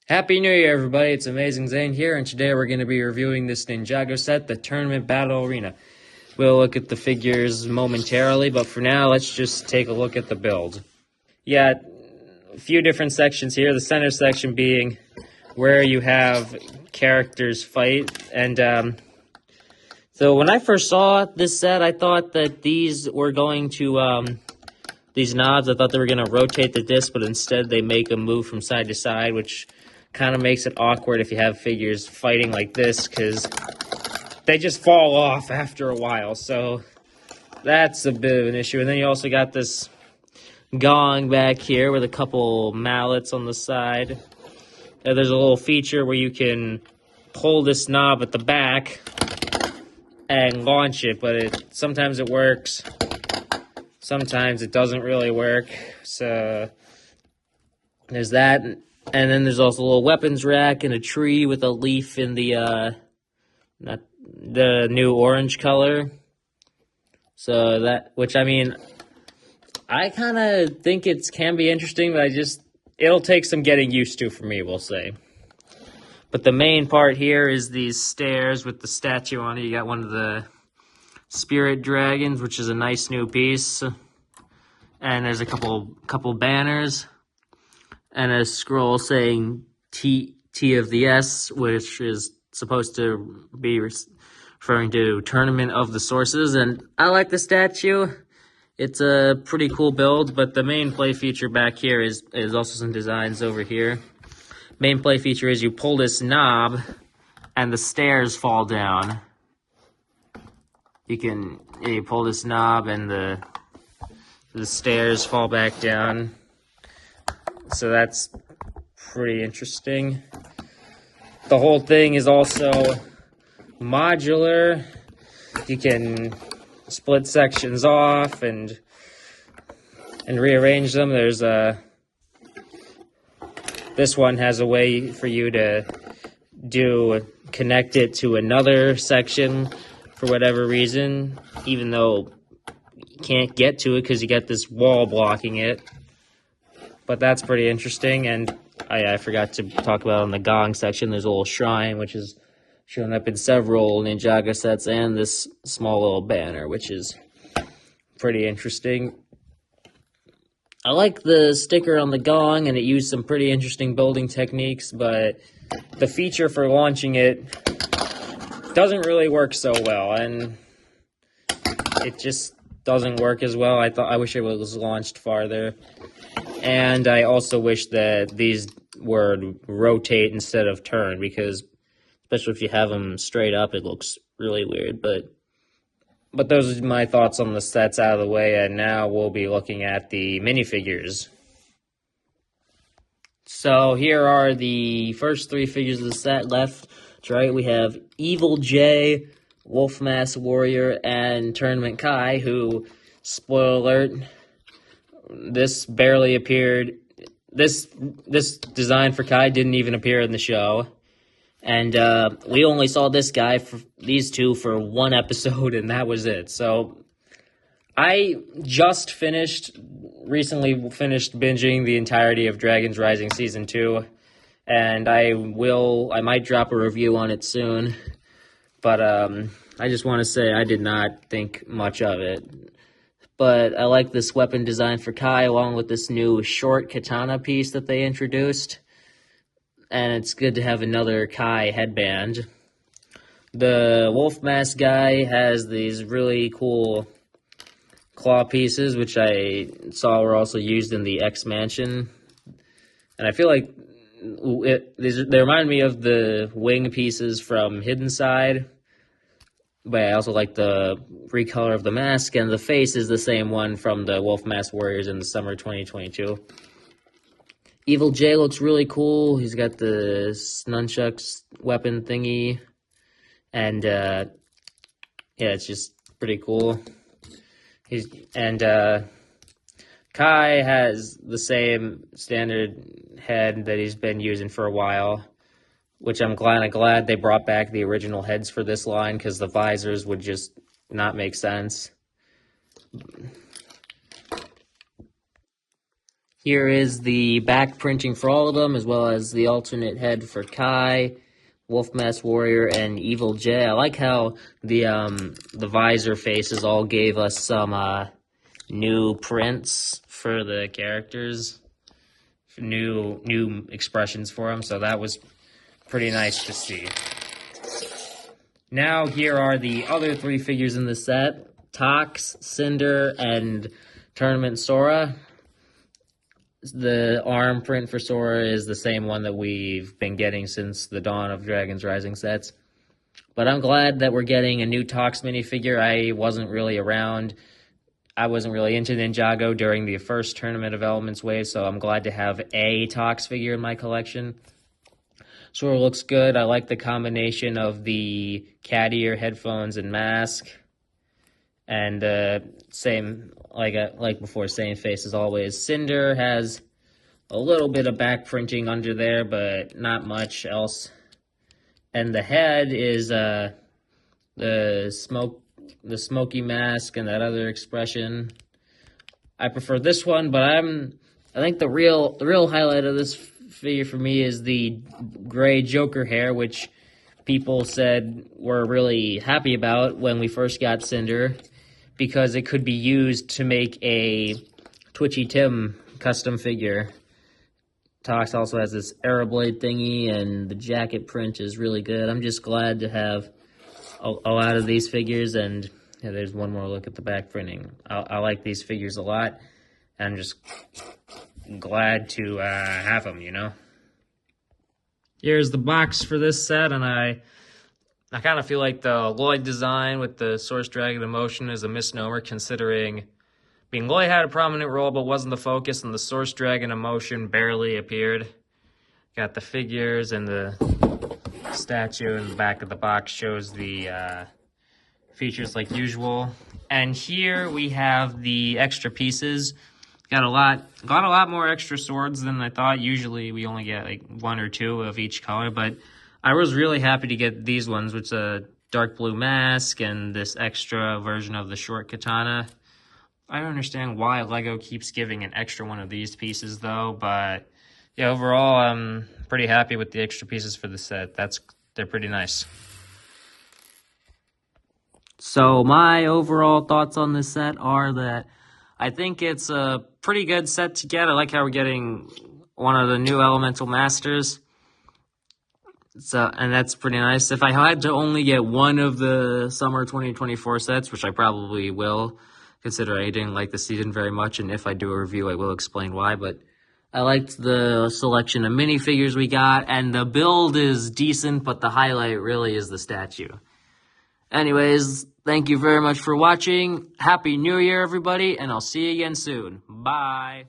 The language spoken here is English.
Happy New Year, everybody. It's Amazing Zane here, and today we're going to be reviewing this Ninjago set, the Tournament Battle Arena. We'll look at the figures momentarily, but for now, let's just take a look at the build. Yeah, a few different sections here. The center section being where you have characters fight, and so when I first saw this set, I thought that these were going to, these knobs, I thought they were going to rotate the disc, but instead they make them move from side to side, which kind of makes it awkward if you have figures fighting like this, because they just fall off after a while, so that's a bit of an issue. And then you also got this gong back here with a couple mallets on the side. There's a little feature where you can pull this knob at the back and launch it, but sometimes it works, sometimes it doesn't really work, so there's that. And then there's also a little weapons rack and a tree with a leaf in the new orange color. So that, which I mean, I kind of think it can be interesting, but it'll take some getting used to for me, we'll say. But the main part here is these stairs with the statue on it. You got one of the spirit dragons, which is a nice new piece. And there's a couple banners. And a scroll saying T of the S, which is supposed to be referring to Tournament of the Sources. And I like the statue. It's a pretty cool build, but the main play feature back here is also some designs over here. Main play feature is you pull this knob and the stairs fall down. You pull this knob and the stairs fall back down. So that's pretty interesting. The whole thing is also modular. You can split sections off and rearrange them. There's this one has a way for you to connect it to another section for whatever reason, even though you can't get to it because you got this wall blocking it. But that's pretty interesting, and I forgot to talk about on the gong section, there's a little shrine, which is shown up in several Ninjago sets, and this small little banner, which is pretty interesting. I like the sticker on the gong, and it used some pretty interesting building techniques, but the feature for launching it doesn't really work so well, and it just doesn't work as well. I wish it was launched farther. And I also wish that these would rotate instead of turn, because especially if you have them straight up, it looks really weird. But those are my thoughts on the sets out of the way, and now we'll be looking at the minifigures. So here are the first three figures of the set left. Right, we have Evil J, Wolf Mask Warrior, and Tournament Kai, who, spoiler alert, this barely appeared. This design for Kai didn't even appear in the show, and we only saw these two for one episode, and that was it. So I just recently finished binging the entirety of Dragon's Rising Season 2, and I might drop a review on it soon, but I just want to say I did not think much of it. But I like this weapon design for Kai, along with this new short katana piece that they introduced. And it's good to have another Kai headband. The Wolf Mask guy has these really cool claw pieces, which I saw were also used in the X Mansion. And I feel like they remind me of the wing pieces from Hidden Side. But I also like the recolor of the mask, and the face is the same one from the Wolf Mask Warriors in the summer 2022. Evil J looks really cool. He's got the nunchucks weapon thingy, and yeah, it's just pretty cool. Kai has the same standard head that he's been using for a while, which I'm glad they brought back the original heads for this line, because the visors would just not make sense. Here is the back printing for all of them, as well as the alternate head for Kai, Wolf Mask Warrior, and Evil J. I like how the visor faces all gave us some new prints for the characters, new expressions for them. So that was pretty nice to see. Now here are the other 3 figures in the set: Tox, Cinder, and Tournament Sora. The arm print for Sora is the same one that we've been getting since the dawn of Dragon's Rising sets. But I'm glad that we're getting a new Tox minifigure. I wasn't really around. I wasn't really into Ninjago during the first Tournament of Elements wave, so I'm glad to have a Tox figure in my collection. Sora looks good. I like the combination of the cat ear, headphones, and mask. And same, like before, same face as always. Cinder has a little bit of back printing under there, but not much else. And the head is the smoky mask and that other expression. I prefer this one, but I think the real highlight of this figure for me is the gray Joker hair, which people said were really happy about when we first got Cinder, because it could be used to make a Twitchy Tim custom figure. Tox also has this Aeroblade thingy, and the jacket print is really good. I'm just glad to have a lot of these figures, and yeah, there's one more look at the back printing. I like these figures a lot. I'm just glad to have them, you know? Here's the box for this set, and I kind of feel like the Lloyd design with the Source Dragon Emotion is a misnomer, considering Lloyd had a prominent role but wasn't the focus, and the Source Dragon Emotion barely appeared. Got the figures, and the statue in the back of the box shows the features like usual. And here we have the extra pieces. Got a lot more extra swords than I thought. Usually we only get like 1 or 2 of each color, but I was really happy to get these ones, which is a dark blue mask and this extra version of the short katana. I don't understand why LEGO keeps giving an extra one of these pieces though, but yeah, overall I'm pretty happy with the extra pieces for the set. They're pretty nice. So my overall thoughts on this set are that I think it's a pretty good set to get. I like how we're getting one of the new Elemental Masters. And that's pretty nice. If I had to only get one of the Summer 2024 sets, which I probably will, considering I didn't like the season very much, and if I do a review, I will explain why, but I liked the selection of minifigures we got, and the build is decent, but the highlight really is the statue. Anyways, thank you very much for watching. Happy New Year, everybody, and I'll see you again soon. Bye.